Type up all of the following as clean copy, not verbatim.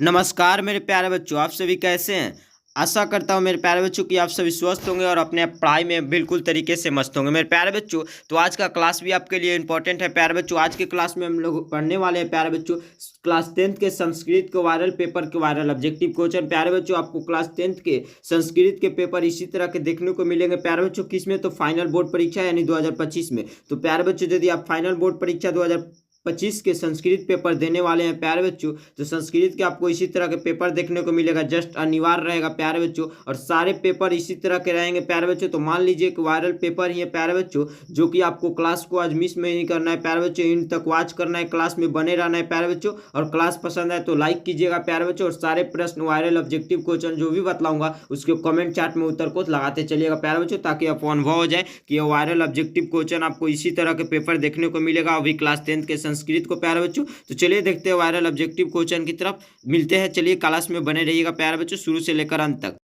नमस्कार मेरे प्यारे बच्चों, आप सभी कैसे हैं। आशा करता हूँ मेरे प्यारे बच्चों कि आप सभी स्वस्थ होंगे और अपने पढ़ाई में बिल्कुल तरीके से मस्त होंगे। मेरे प्यारे बच्चों, तो आज का क्लास भी आपके लिए इंपॉर्टेंट है। प्यारे बच्चों, आज के क्लास में हम लोग पढ़ने वाले हैं प्यारे बच्चों क्लास 10th के संस्कृत के वायरल पेपर के वायरल ऑब्जेक्टिव क्वेश्चन। प्यारे बच्चों, आपको क्लास 10th के संस्कृत के पेपर इसी तरह के देखने को मिलेंगे प्यारे बच्चों। किसमें? तो फाइनल बोर्ड परीक्षा यानी 2025 में। तो प्यारे बच्चों, यदि आप फाइनल बोर्ड परीक्षा 2025 के संस्कृत पेपर देने वाले हैं प्यारे बच्चों, तो संस्कृत के आपको इसी तरह के पेपर देखने को मिलेगा। जस्ट अनिवार्य रहेगा प्यारे बच्चों, और सारे पेपर इसी तरह के रहेंगे प्यारे बच्चों। तो मान लीजिए एक वायरल पेपर ही है प्यारे बच्चों, जो कि आपको क्लास को आज मिस में नहीं करना है प्यारे बच्चों, इन तक वॉच करना है, क्लास में बने रहना है प्यारे बच्चों। और क्लास पसंद आए तो लाइक कीजिएगा प्यारे बच्चों, और सारे प्रश्न वायरल ऑब्जेक्टिव क्वेश्चन जो भी बतलाऊंगा उसके कमेंट चार्ट में उत्तर को लगाते चलिएगा प्यारे बच्चों, ताकि आपको अनुभव हो जाए कि ये वायरल ऑब्जेक्टिव क्वेश्चन आपको इसी तरह के पेपर देखने को मिलेगा अभी क्लास 10th के संस्कृत को प्यारे बच्चों। तो चलिए देखते हैं वायरल ऑब्जेक्टिव क्वेश्चन की तरफ, मिलते हैं। चलिए क्लास में बने रहिएगा प्यारे बच्चों, शुरू से लेकर अंत तक।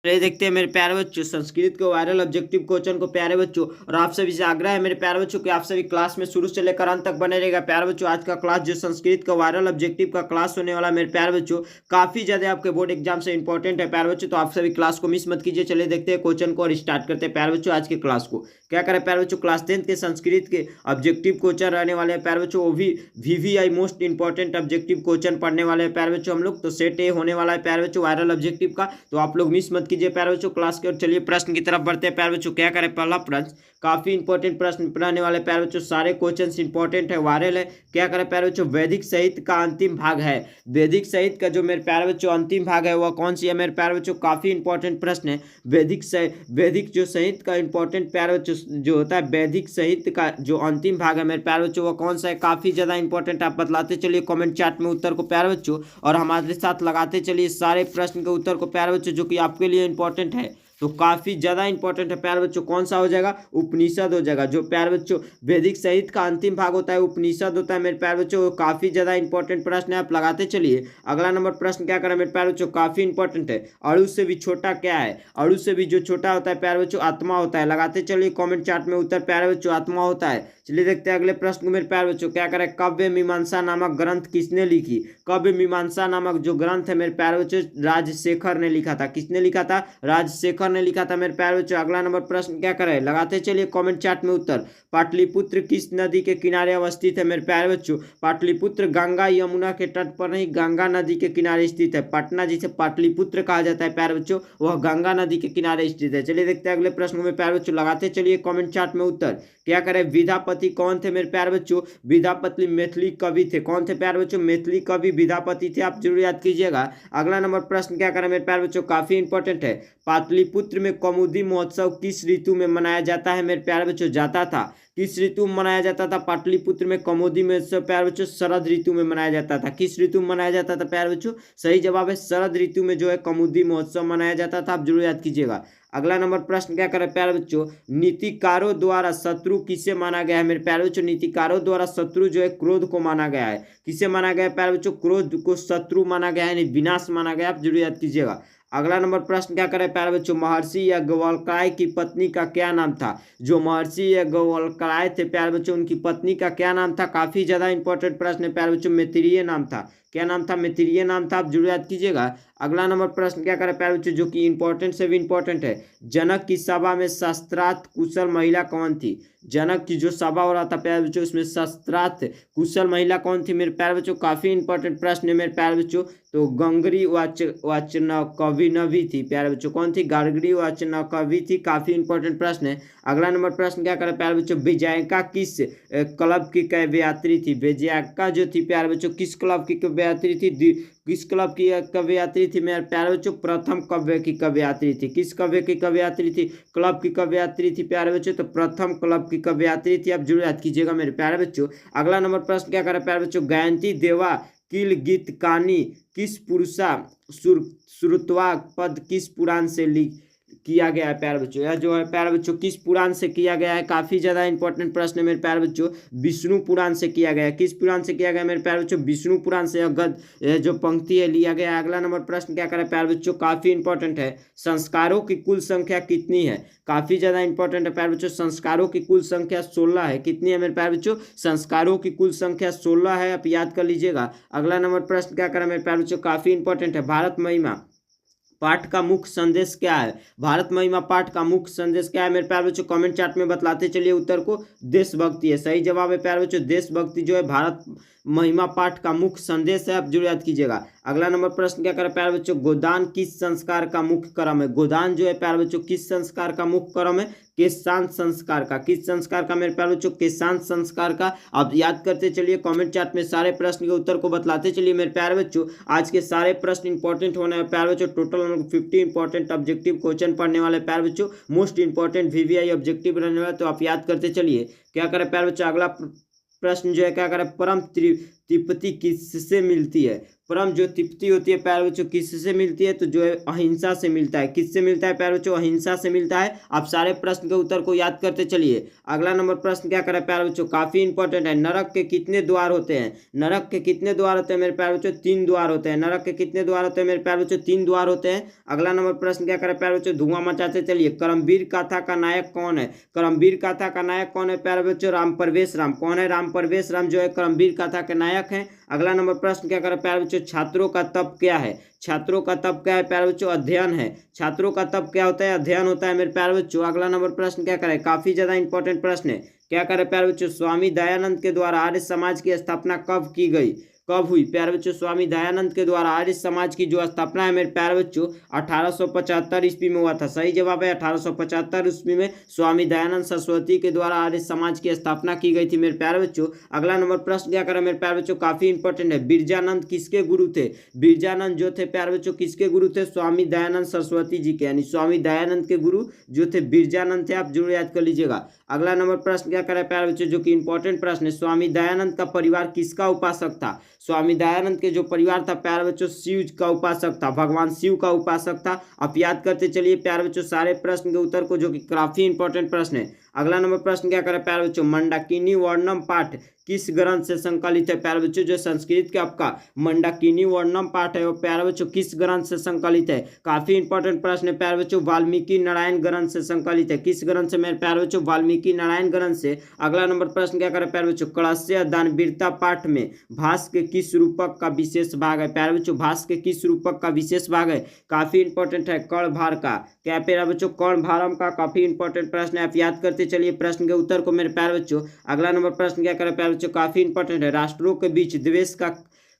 चलिए देखते हैं मेरे प्यारे बच्चों संस्कृत के वायरल ऑब्जेक्टिव क्वेश्चन को प्यारे बच्चों। और आप सभी से आग्रह है मेरे प्यारे बच्चों कि आप सभी क्लास में शुरू से लेकर अंत तक बने रहेगा प्यारे बच्चों। आज का क्लास जो संस्कृत का वायरल ऑब्जेक्टिव का क्लास होने वाला है मेरे प्यारे बच्चों, काफी ज्यादा आपके बोर्ड एग्जाम से इंपॉर्टेंट है प्यारे बच्चों। तो आप सभी क्लास को मिस मत कीजिए। चलिए देखते हैं क्वेश्चन को और स्टार्ट करते हैं प्यारे बच्चों आज के क्लास को। क्या करें प्यारे बच्चों, क्लास 10th के संस्कृत के ऑब्जेक्टिव क्वेश्चन रहने वाले हैं प्यारे बच्चों, वो भी VVI most important objective question पढ़ने वाले हैं प्यारे बच्चों हम लोग। तो सेट ए होने वाला है प्यारे बच्चों वायरल ऑब्जेक्टिव का, तो आप लोग मिस मत कीजिए प्यारे बच्चों क्लास के। और चलिए प्रश्न की तरफ बढ़ते हैं प्यारे बच्चों। क्या करें, पहला प्रश्न काफी इंपॉर्टेंट प्रश्न रहने वाले प्यारे बच्चों, सारे क्वेश्चन इंपॉर्टेंट है, वायरल है। क्या करें प्यारे बच्चों, वैदिक साहित्य का अंतिम भाग है। वैदिक साहित्य का जो मेरे प्यारे बच्चों अंतिम भाग है वह कौन सी है मेरे प्यारे बच्चों, काफी इंपॉर्टेंट प्रश्न है। वैदिक जो साहित्य का इंपॉर्टेंट प्यारे बच्चों जो होता है, वैदिक साहित्य का जो अंतिम भाग है मेरे प्यारे बच्चों वह कौन सा है, काफी ज्यादा इंपॉर्टेंट। आप बतलाते चलिए कमेंट चार्ट में उत्तर को प्यारे बच्चों, और हमारे साथ लगाते चलिए सारे प्रश्न के उत्तर को प्यारे बच्चों, जो कि आपके लिए इंपॉर्टेंट है। तो काफी ज्यादा इंपॉर्टेंट है प्यारे बच्चों। कौन सा हो जाएगा, उपनिषद हो जाएगा। जो प्यारे बच्चों वैदिक साहित्य का अंतिम भाग होता है उपनिषद होता है मेरे प्यारे बच्चों, काफी ज्यादा इंपॉर्टेंट प्रश्न है, आप लगाते चलिए। अगला नंबर प्रश्न क्या करें मेरे प्यारे बच्चों, काफी इंपॉर्टेंट है। अणु से भी छोटा क्या है, अणु से भी जो छोटा होता है प्यारे बच्चों आत्मा होता है। लगाते चलिए कमेंट चार्ट में उत्तर प्यारे बच्चों, आत्मा होता है। चलिए देखते हैं अगले प्रश्न को मेरे प्यारे बच्चों। क्या करें, काव्य मीमांसा नामक ग्रंथ किसने लिखी। काव्य मीमांसा नामक जो ग्रंथ है मेरे प्यारे बच्चों राजशेखर ने लिखा था। किसने लिखा था, राजशेखर ने लिखा था मेरे प्यारे बच्चों। अगला नंबर प्रश्न क्या करें, लगाते चलिए कमेंट चार्ट में उत्तर। पाटलिपुत्र किस नदी के किनारे अवस्थित है मेरे प्यारे बच्चों। पाटलिपुत्र गंगा यमुना के तट पर नहीं, गंगा नदी के किनारे स्थित है। पटना जिसे पाटलिपुत्र कहा जाता है प्यारे बच्चों, वह गंगा नदी के किनारे स्थित है। चलिए देखते हैं अगले प्रश्न में प्यारे बच्चों, लगाते चलिए कमेंट चार्ट में उत्तर। क्या करें, विद्यापति कौन थे मेरे प्यारे बच्चों, विद्यापति मैथिली कवि थे। कौन थे प्यारे बच्चों, मैथिली कवि विद्यापति थे, आप जरूर याद कीजिएगा। अगला नंबर प्रश्न क्या करें मेरे प्यारे बच्चों, काफी इंपॉर्टेंट है। पाटलिपुत्र में कौमुदी महोत्सव किस ऋतु में मनाया जाता है मेरे प्यारे बच्चों, जाता था। किस ऋतु में मनाया जाता था पाटलिपुत्र में कौमुदी महोत्सव प्यारे बच्चों, शरद ऋतु में मनाया जाता था। किस ऋतु में मनाया जाता था प्यारे बच्चों, सही जवाब है शरद ऋतु में जो है कौमुदी महोत्सव मनाया जाता था, आप जरूर याद कीजिएगा। अगला नंबर प्रश्न क्या करें प्यारे बच्चों, नीतिकारों द्वारा शत्रु किसे माना गया है मेरे प्यारे बच्चों। नीतिकारों द्वारा शत्रु जो है क्रोध को माना गया है। किसे माना गया है प्यारे बच्चों, क्रोध को शत्रु माना गया है, विनाश माना गया, आप जरूर याद कीजिएगा। अगला नंबर प्रश्न क्या करें प्यारे बच्चों, महर्षि याज्ञवल्क्य की पत्नी का क्या नाम था। जो महर्षि याज्ञवल्क्य थे प्यारे बच्चों, उनकी पत्नी का क्या नाम था, काफी ज्यादा इंपॉर्टेंट प्रश्न है प्यारे बच्चों, मैत्रेयी नाम था। क्या नाम था, मैत्रेयी नाम था, आप जरूर याद कीजिएगा। अगला नंबर प्रश्न क्या करें प्यारे बच्चों, जो कि इंपॉर्टेंट से भी इंपॉर्टेंट है। जनक की सभा में शस्त्रास्त्र कुशल महिला कौन थी। जनक की जो सभा हो रहा था प्यारे बच्चों, उसमें शस्त्रास्त्र कुशल महिला कौन थी मेरे प्यारे बच्चों, काफी इंपॉर्टेंट प्रश्न है मेरे प्यारे बच्चों। तो गंगरी वाचनकविनवी थी प्यारे बच्चों, कौन थी, गार्गी वाचनकवि थी, काफी इंपॉर्टेंट प्रश्न है। अगला नंबर प्रश्न क्या करें प्यारे बच्चों, विजयिका किस क्लब की कवयित्री थी। विजयिका जो थी प्यारे बच्चों किस क्लब की कवयित्री थी, किस क्लब की कवयित्री थी मेरे प्यारे बच्चों, प्रथम कव्य की कवयित्री थी। किस कव्य की कवयित्री थी, क्लब की कवयित्री थी प्यारे बच्चों, तो प्रथम क्लब की कवयित्री थी, आप जरूर याद कीजिएगा मेरे प्यारे बच्चों। अगला नंबर प्रश्न क्या करें प्यारे बच्चों, गायंती देवा किल गीतकानी किस पुरुषा श्रुतवा पद किस पुराण से किया गया है प्यारे बच्चों? यह जो है प्यारे बच्चों किस पुराण से किया गया है? काफी ज्यादा इंपॉर्टेंट प्रश्न है मेरे प्यारे बच्चों। विष्णु पुराण से किया गया है। किस पुराण से किया गया मेरे प्यारे बच्चों? विष्णु पुराण से यह जो पंक्ति है लिया गया है। अगला नंबर प्रश्न क्या करे प्यारे बच्चों? काफी इंपॉर्टेंट है। संस्कारों की कुल संख्या कितनी है? काफी ज्यादा इंपॉर्टेंट है प्यारे बच्चों। संस्कारों की कुल संख्या 16 है। कितनी है मेरे प्यारे बच्चों? संस्कारों की कुल संख्या 16 है। आप याद कर लीजिएगा। अगला नंबर प्रश्न क्या करें मेरे प्यारे बच्चों? काफी इंपॉर्टेंट है। भारत महिमा पाठ का मुख्य संदेश क्या है? भारत महिमा पाठ का मुख्य संदेश क्या है मेरे प्यारे बच्चों? कमेंट चार्ट में बतलाते चलिए उत्तर को। देशभक्ति है। सही जवाब है प्यारे बच्चों देशभक्ति जो है भारत महिमा पाठ का मुख्य संदेश है। आप जरूर याद कीजिएगा। अगला नंबर प्रश्न क्या करें प्यारे बच्चों? गोदान किस संस्कार का मुख्य क्रम है? गोदान जो है प्यारे बच्चों किस संस्कार का मुख्य क्रम है? केशांत संस्कार का। किस संस्कार का मेरे प्यारे बच्चों? केशांत संस्कार का। आप याद करते चलिए। कमेंट चार्ट में सारे प्रश्न के उत्तर को बतलाते चलिए मेरे प्यारे बच्चों। आज के सारे प्रश्न इंपॉर्टेंट होने हैं प्यारे बच्चों। टोटल 50 इंपॉर्टेंट ऑब्जेक्टिव क्वेश्चन पढ़ने वाले प्यारे बच्चों। मोस्ट इंपॉर्टेंट वीवीआई ऑब्जेक्टिव रहने वाला, तो आप याद करते चलिए। क्या करें प्यारे बच्चों? अगला प्रश्न जो है क्या करें? परम तृप्ति किससे मिलती है? परम जो तृप्ति होती है प्यारे बच्चों किससे मिलती है? तो जो है अहिंसा से मिलता है। किससे मिलता है प्यारे बच्चों? अहिंसा से मिलता है। आप सारे प्रश्न के उत्तर को याद करते चलिए। अगला नंबर प्रश्न क्या करें प्यारे बच्चों? काफी इंपॉर्टेंट है। नरक के कितने द्वार होते हैं? नरक के कितने द्वार होते हैं मेरे प्यारे बच्चों? 3 द्वार होते हैं। नरक के कितने द्वार होते हैं मेरे प्यारे बच्चों? 3 द्वार होते हैं। अगला नंबर प्रश्न क्या करें प्यारे बच्चों? धुआं मचाते चलिए। करमवीर गाथा का नायक कौन है? करमवीर गाथा का नायक कौन है प्यारे बच्चों? राम परवेश राम। कौन है? राम परवेश राम जो है करमवीर गाथा के नायक हैं। अगला नंबर प्रश्न क्या करें प्यारे बच्चों? छात्रों का तप क्या है? छात्रों का तप क्या है प्यारे बच्चों? अध्ययन है। छात्रों का तप क्या होता है? अध्ययन होता है मेरे प्यारे बच्चों। अगला नंबर प्रश्न क्या करें? काफी ज्यादा इंपॉर्टेंट प्रश्न है। क्या करें प्यारे बच्चों? स्वामी दयानंद के द्वारा आर्य समाज की स्थापना कब की गई? कब हुई प्यारे बच्चों? स्वामी दयानंद के द्वारा आर्य समाज की जो स्थापना है मेरे प्यारे बच्चों 1875 ईस्वी में हुआ था। सही जवाब है 1875 ईस्वी में स्वामी दयानंद सरस्वती के द्वारा आर्य समाज की स्थापना की गई थी मेरे प्यारे बच्चों। अगला नंबर प्रश्न क्या करें मेरे प्यारे बच्चों? काफी इंपॉर्टेंट है। बिरजानंद किसके गुरु थे? बिरजानंद जो थे प्यारे बच्चों किसके गुरु थे? स्वामी दयानंद सरस्वती जी के, यानी स्वामी दयानंद के गुरु जो थे बिरजानंद थे। आप जरूर याद कर लीजिएगा। अगला नंबर प्रश्न क्या करें प्यारे बच्चों? जो कि इंपॉर्टेंट प्रश्न है। स्वामी दयानंद का परिवार किसका उपासक था? स्वामी दयानंद के जो परिवार था प्यारे बच्चों शिव का उपासक था, भगवान शिव का उपासक था। आप याद करते चलिए प्यारे बच्चों सारे प्रश्न के उत्तर को, जो कि काफी इंपॉर्टेंट प्रश्न है। अगला नंबर प्रश्न क्या करें प्यारे बच्चों? मंडाकिनी वर्णम पाठ किस ग्रंथ से संकलित है प्यारे बच्चों? जो संस्कृत के आपका मंडाकिनी वर्णम पाठ है वो प्यारे बच्चों किस ग्रंथ से संकलित है? काफी इंपॉर्टेंट प्रश्न है प्यारे बच्चों। वाल्मीकि नारायण ग्रंथ से संकलित है। किस ग्रंथ से मेरे प्यारे बच्चों? वाल्मीकि नारायण ग्रंथ से। अगला नंबर प्रश्न क्या करें प्यारे बच्चों? कलस्य दानवीरता पाठ में भास के किस रूपक का विशेष भाग है प्यारे बच्चों? भास के किस रूपक का विशेष भाग है? काफी इंपॉर्टेंट है। कर्णभार का। क्या प्यारे बच्चों? कर्णभारम का। काफी इंपॉर्टेंट प्रश्न है। आप याद करते चलिए प्रश्न के उत्तर को मेरे प्यारे बच्चों। अगला नंबर प्रश्न क्या करें प्यारे बच्चों? काफी इंपॉर्टेंट है। राष्ट्रों के बीच द्वेष का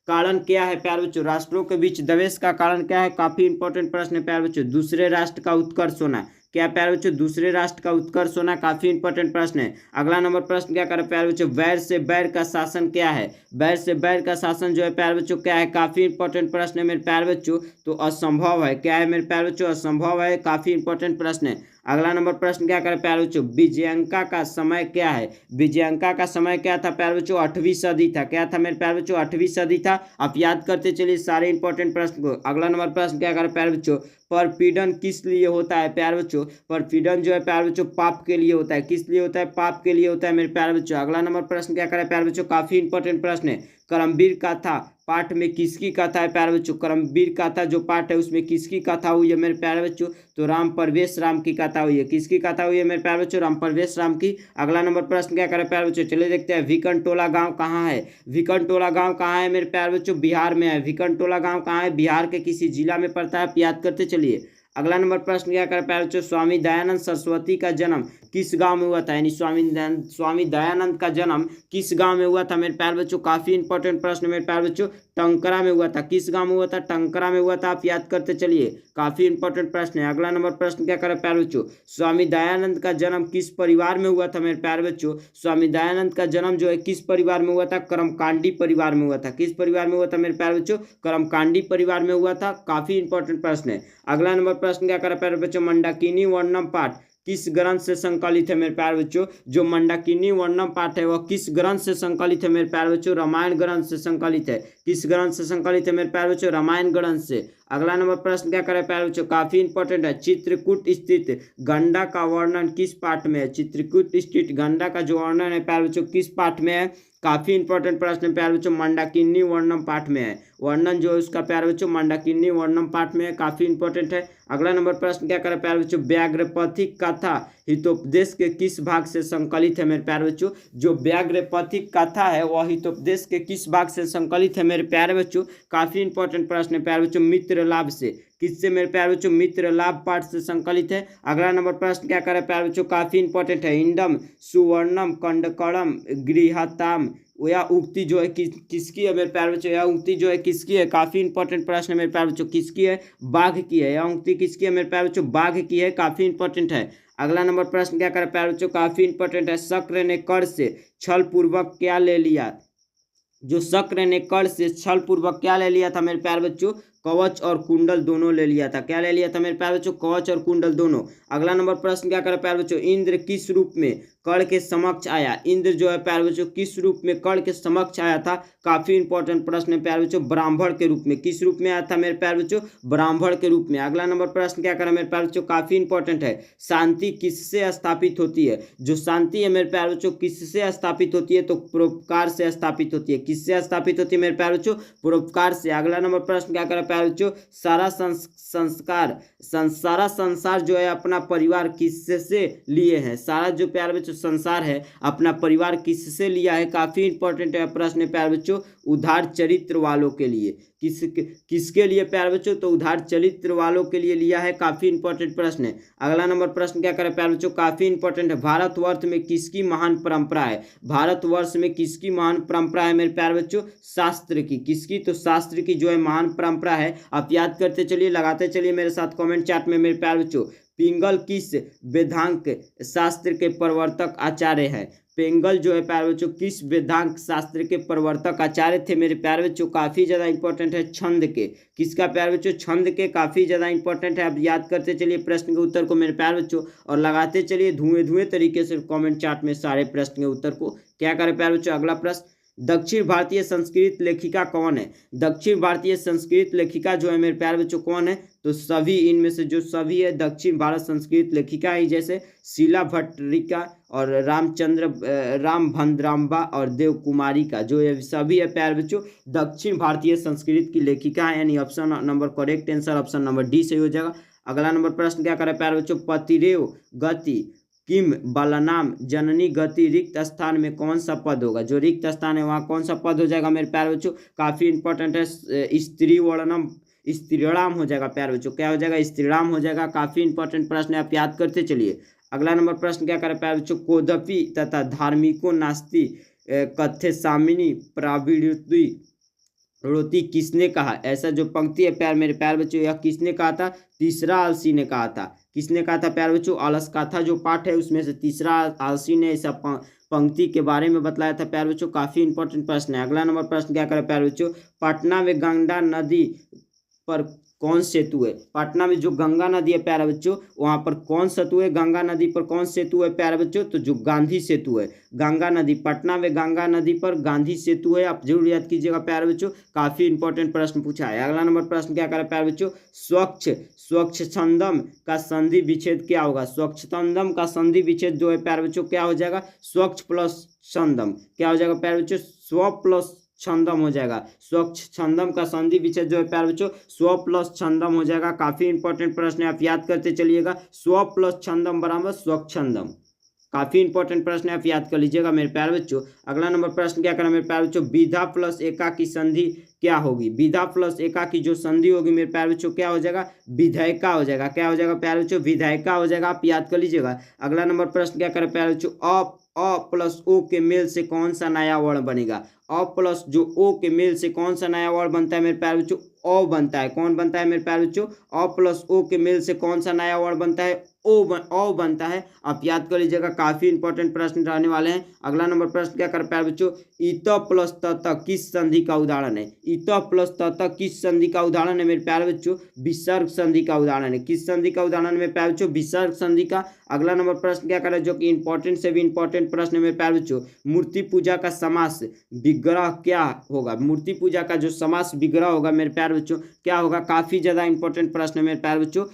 कारण क्या है प्यारे बच्चों? राष्ट्रों के बीच द्वेष का कारण क्या है? काफी इंपॉर्टेंट प्रश्न है प्यारे बच्चों। दूसरे राष्ट्र का उत्कर्ष होना। क्या प्यारे बच्चों? दूसरे राष्ट्र का उत्कर्ष होना। काफी इंपॉर्टेंट प्रश्न है। अगला नंबर प्रश्न क्या करें प्यारे बच्चों? वैर से बैर का शासन क्या है? वैर से बैर का शासन जो है प्यारे बच्चों क्या है? काफी इंपॉर्टेंट प्रश्न है मेरे प्यारे बच्चों। तो असंभव है। क्या है मेरे प्यारे बच्चों? असंभव है। काफी इंपॉर्टेंट प्रश्न है। अगला नंबर प्रश्न क्या करें प्यारे बच्चों? विजयंका का समय क्या है? विजयंका का समय क्या था प्यारे बच्चों? 8वीं सदी था। क्या था मेरे प्यारे बच्चों? 8वीं सदी था। आप याद करते चलिए सारे इंपॉर्टेंट प्रश्न को। अगला नंबर प्रश्न क्या करें प्यारे बच्चों? परपीड़न किस लिए होता है प्यारे बच्चों? परपीड़न जो है प्यारे बच्चों पाप के लिए होता है। किस लिए होता है? पाप के लिए होता है मेरे प्यारे बच्चों। अगला नंबर प्रश्न क्या करें प्यारे बच्चों? काफी इंपॉर्टेंट प्रश्न है। करमवीर गाथा पाठ में किसकी कथा है प्यारे बच्चों? करमवीर गाथा जो पाठ है उसमें किसकी कथा हुई है मेरे प्यारे बच्चों? तो राम परवेश राम की कथा हुई है। किसकी कथा हुई है मेरे प्यारे बच्चों? राम परवेश राम की। अगला नंबर प्रश्न क्या करें प्यारे बच्चों? चलिए देखते हैं। विकनटोला गांव कहाँ है? विकनटोला गांव कहाँ है मेरे प्यारे बच्चों? बिहार में है। विकनटोला गांव कहाँ है? बिहार के किसी जिला में पड़ता है। आप याद करते चलिए। अगला नंबर प्रश्न क्या करें प्यारे बच्चों? स्वामी दयानंद सरस्वती का जन्म किस गांव में हुआ था? यानी स्वामी दयानंद का जन्म किस गांव में हुआ था मेरे प्यारे बच्चों? काफी इंपॉर्टेंट प्रश्न मेरे प्यारे बच्चों। टंकरा में हुआ था। किस गांव में हुआ था? टंकरा में हुआ था। आप याद करते चलिए। काफी इंपॉर्टेंट प्रश्न है। अगला नंबर प्रश्न क्या करें प्यारे बच्चों? स्वामी दयानंद का जन्म किस परिवार में हुआ था मेरे प्यारे बच्चों? स्वामी दयानंद का जन्म जो है किस परिवार में हुआ था? कर्मकांडी परिवार में हुआ था। किस परिवार में हुआ था मेरे प्यारे बच्चों? कर्मकांडी परिवार में हुआ था। काफी इंपॉर्टेंट प्रश्न है। अगला नंबर प्रश्न क्या करें प्यारे बच्चों? मंडाकिनी वर्णम पाठ किस ग्रंथ से संकलित है मेरे प्यारे बच्चों? जो मंडाकिनी वर्णम पाठ है वह किस ग्रंथ से संकलित है मेरे प्यारे बच्चों? रामायण ग्रंथ से संकलित है। किस ग्रंथ से संकलित है मेरे प्यारे बच्चों? रामायण ग्रंथ से। अगला नंबर प्रश्न क्या करे प्यारे बच्चों? काफी इंपॉर्टेंट है। चित्रकूट स्थित गंडा का वर्णन किस पाठ में है? चित्रकूट स्थित गंडा का जो वर्णन है प्यारे बच्चों किस पाठ में है? काफी इंपॉर्टेंट प्रश्न है प्यारे बच्चों, मंदाकिनी वर्णम पाठ में है। वर्णन जो है उसका प्यारे बच्चों मंदाकिनी वर्णम पाठ में है, काफी इंपॉर्टेंट है। अगला नंबर प्रश्न क्या करे प्यारे बच्चों? व्याघ्रपथिक कथा हितोपदेश के किस भाग से संकलित है मेरे प्यारे बच्चों? जो व्याघ्रपथिक कथा है वह हितोपदेश के किस भाग से संकलित है मेरे प्यारे बच्चों? काफी इंपॉर्टेंट प्रश्न है प्यारे बच्चों, मित्र लाभ से। किससे मेरे प्यारे बच्चों? मित्र लाभ पाठ से संकलित है। अगला नंबर प्रश्न क्या करे प्यारे बच्चों? काफी इंपॉर्टेंट है। इंडम सुवर्णम कंडकड़म गृहताम, यह उक्ति जो है किसकी है मेरे प्यारे बच्चों? यह उक्ति जो है किसकी है? काफी इंपॉर्टेंट प्रश्न है मेरे प्यारे बच्चों, किसकी है? बाघ की है। यह उक्ति किसकी है मेरे प्यारे बच्चों? बाघ की है, काफी इंपॉर्टेंट है। अगला नंबर प्रश्न क्या करे प्यारे बच्चों? काफी इंपॉर्टेंट है। शक्र ने कर से छल पूर्वक क्या ले लिया? जो शक्र ने कर से छल पूर्वक क्या ले लिया था मेरे प्यारे बच्चों? कवच और कुंडल दोनों ले लिया था। क्या ले लिया था मेरे प्यारे बच्चों? कवच और कुंडल दोनों। अगला नंबर प्रश्न क्या करे प्यारे बच्चों? इंद्र किस रूप में कर्ण के समक्ष आया? इंद्र जो है प्यारे बच्चों किस रूप में कर्ण के समक्ष आया था? काफी इंपॉर्टेंट प्रश्न है प्यारे बच्चों, ब्राह्मण के रूप में। किस रूप में आया था मेरे प्यारे बच्चों? ब्राह्मण के रूप में। अगला नंबर प्रश्न क्या करे मेरे प्यारे बच्चों? काफी इंपॉर्टेंट है। शांति किससे स्थापित होती है? जो शांति है मेरे प्यारे बच्चों किससे स्थापित होती है? तो परोपकार से स्थापित होती है। किससे स्थापित होती है मेरे प्यारे बच्चों? परोपकार से। अगला नंबर प्रश्न क्या करे प्यारे बच्चों? सारा संसार जो है अपना परिवार किससे लिए हैं? सारा जो प्यारे बच्चों संसार है अपना परिवार किससे लिया है? काफी इंपॉर्टेंट है प्रश्न प्यारे बच्चों, उदार चरित्र वालों के लिए। किसके लिए प्यारे बच्चों? तो उदार चरित्र वालों के लिए लिया है, काफी इंपॉर्टेंट प्रश्न है। अगला नंबर प्रश्न क्या करे प्यारे बच्चों? काफी इंपॉर्टेंट है। भारतवर्ष में किसकी महान परंपरा है? भारतवर्ष में किसकी महान परंपरा है मेरे प्यारे बच्चों? शास्त्र की। किसकी? तो शास्त्र की जो है महान परंपरा है। आप याद करते चलिए, लगाते चलिए मेरे साथ कमेंट चैट में मेरे प्यारे बच्चों। पिंगल किस वेदांत शास्त्र के प्रवर्तक आचार्य है? पिंगल जो है प्यारे बच्चों किस वेदांत शास्त्र के प्रवर्तक आचार्य थे मेरे प्यारे बच्चों? काफी ज्यादा इंपॉर्टेंट है। छंद के। किसका प्यारे बच्चों? छंद के। काफी ज्यादा इंपॉर्टेंट है। आप याद करते चलिए प्रश्न के उत्तर को मेरे प्यारे बच्चों, और लगाते चलिए धुएं तरीके से कमेंट चार्ट में सारे प्रश्न के उत्तर को। क्या करें प्यारे बच्चों? अगला प्रश्न, दक्षिण भारतीय संस्कृत लेखिका कौन है? दक्षिण भारतीय संस्कृत लेखिका जो है मेरे प्यारे बच्चों कौन है? तो सभी, इनमें से जो सभी है दक्षिण भारत संस्कृत लेखिका ही, जैसे शीला भट्टरिका और रामभद्राम्बा और देव कुमारी का, जो ये सभी है प्यारे बच्चों दक्षिण भारतीय संस्कृत की लेखिका है। यानी option number correct answer option number D सही हो जाएगा। अगला नंबर प्रश्न क्या करे प्यारे बच्चों? पतिरेव गति किम बलनाम जननी गति रिक्त स्थान में कौन सा पद होगा? जो रिक्त स्थान है वहाँ कौन सा पद हो जाएगा मेरे प्यारे बच्चों? काफी इंपॉर्टेंट है। स्त्री वर्णनम स्त्रीणाम हो जाएगा प्यारे बच्चों। क्या हो जाएगा? स्त्रीणाम हो जाएगा। काफी इंपॉर्टेंट प्रश्न है, आप याद करते चलिए। अगला नंबर प्रश्न क्या करे प्यारे बच्चों? कोदपि तथा धार्मिको नास्ति कथ्य सामिनी प्राविरुति रोती किसने कहा? ऐसा जो पंक्ति है प्यार मेरे प्यार बच्चों, यह किसने कहा था? तीसरा आलसी ने कहा था। किसने कहा था प्यार बच्चों? आलस कथा जो पाठ है उसमें से तीसरा आलसी ने ऐसा पंक्ति के बारे में बतलाया था प्यार बच्चों। काफी इंपॉर्टेंट प्रश्न है। अगला नंबर प्रश्न क्या करे प्यार बच्चों? पटना में गंगा नदी पर कौन सेतु है? पटना में जो गंगा नदी है प्यारे बच्चों वहां पर कौन सेतु है? गंगा नदी पर कौन सेतु है प्यारे बच्चों? तो जो गांधी सेतु है। गंगा नदी, पटना में गंगा नदी पर गांधी सेतु है। आप जरूर याद कीजिएगा प्यारे बच्चों, काफी इंपॉर्टेंट प्रश्न पूछा है। अगला नंबर प्रश्न क्या करे प्यारे बच्चों? स्वच्छ छंदम का संधि विच्छेद क्या होगा? स्वच्छ छंदम का संधि विच्छेद जो है प्यारे बच्चों क्या हो जाएगा? स्वच्छ प्लस छंदम। क्या हो जाएगा प्यारे बच्चों? स्व प्लस छंदम हो जाएगा। स्वच्छ छंदम का संधि विच्छेद जो है प्यारे बच्चों स्व प्लस छंदम हो जाएगा। काफी इंपॉर्टेंट प्रश्न है, आप याद करते चलिएगा। स्व प्लस छंदम बराबर स्वच्छंदम। काफी इंपॉर्टेंट प्रश्न है, आप याद कर लीजिएगा मेरे प्यारे बच्चों। अगला नंबर प्रश्न क्या करना मेरे प्यारे बच्चों? विधा प्लस एका की संधि क्या होगी? विधा प्लस एका की जो संधि होगी मेरे प्यारे बच्चों क्या हो जाएगा? विधायिका हो जाएगा। क्या हो जाएगा प्यारे बच्चों? विधायिका हो जाएगा। आप याद कर लीजिएगा। अगला नंबर प्रश्न क्या करें प्यारे बच्चों? अ प्लस ओ के मेल से कौन सा नया वर्ण बनेगा? अ प्लस जो ओ के मेल से कौन सा नया वर्ण बनता है मेरे प्यारे बच्चों? ओ बनता है। कौन बनता है मेरे प्यारे बच्चों? अ प्लस ओ के मेल से कौन सा नया वर्ण बनता है? ओ बनता है। आप याद कर लीजिएगा, काफी इंपॉर्टेंट प्रश्न रहने वाले हैं। अगला नंबर प्रश्न क्या कर प्यारे बच्चों? इत प्लस तत किस संधि का उदाहरण है? इत प्लस तत किस संधि का उदाहरण है मेरे प्यारे बच्चों? विसर्ग संधि का उदाहरण है। किस संधि का उदाहरण है मेरे प्यारे बच्चों? विसर्ग संधि का। अगला नंबर प्रश्न क्या कर रहा है, जो कि इंपॉर्टेंट से भी इंपॉर्टेंट प्रश्न है मेरे प्यारे बच्चों। मूर्ति पूजा का समास विग्रह क्या होगा? मूर्ति पूजा का जो समास विग्रह होगा मेरे प्यारे बच्चों क्या होगा? काफी ज्यादा इंपॉर्टेंट प्रश्न है मेरे प्यारे बच्चों,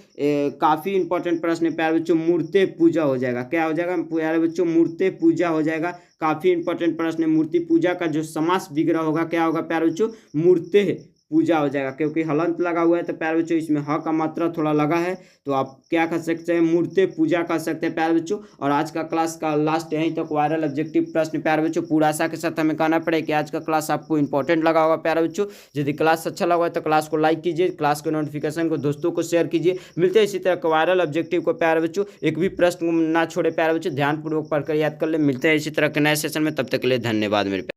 काफी इंपॉर्टेंट प्रश्न है प्यारे बच्चों। मूर्ति पूजा हो जाएगा, क्या हो जाएगा प्यारे बच्चों? मूर्ति पूजा हो जाएगा। काफी इंपॉर्टेंट प्रश्न है। मूर्ति पूजा का जो समास विग्रह होगा क्या होगा प्यारे बच्चों? मूर्ति पूजा हो जाएगा, क्योंकि हलंत लगा हुआ है तो प्यारे बच्चों इसमें ह का मात्रा थोड़ा लगा है, तो आप क्या कर सकते हैं? मूर्ति पूजा कर सकते हैं प्यारे बच्चों। और आज का क्लास का लास्ट यहीं तक वायरल ऑब्जेक्टिव प्रश्न प्यारे बच्चों। पूरा आशा के साथ हमें कहना पड़े कि आज का क्लास आपको इंपॉर्टेंट लगा होगा प्यारे बच्चों। यदि क्लास अच्छा लगा तो क्लास को लाइक कीजिए, क्लास के नोटिफिकेशन को दोस्तों को शेयर कीजिए। मिलते हैं इसी तरह के वायरल ऑब्जेक्टिव को प्यारे बच्चों। एक भी प्रश्न ना छोड़े प्यारे बच्चों, ध्यानपूर्वक पढ़कर याद कर ले। मिलते हैं इसी तरह के नए सेशन में, तब तक के लिए धन्यवाद मेरे।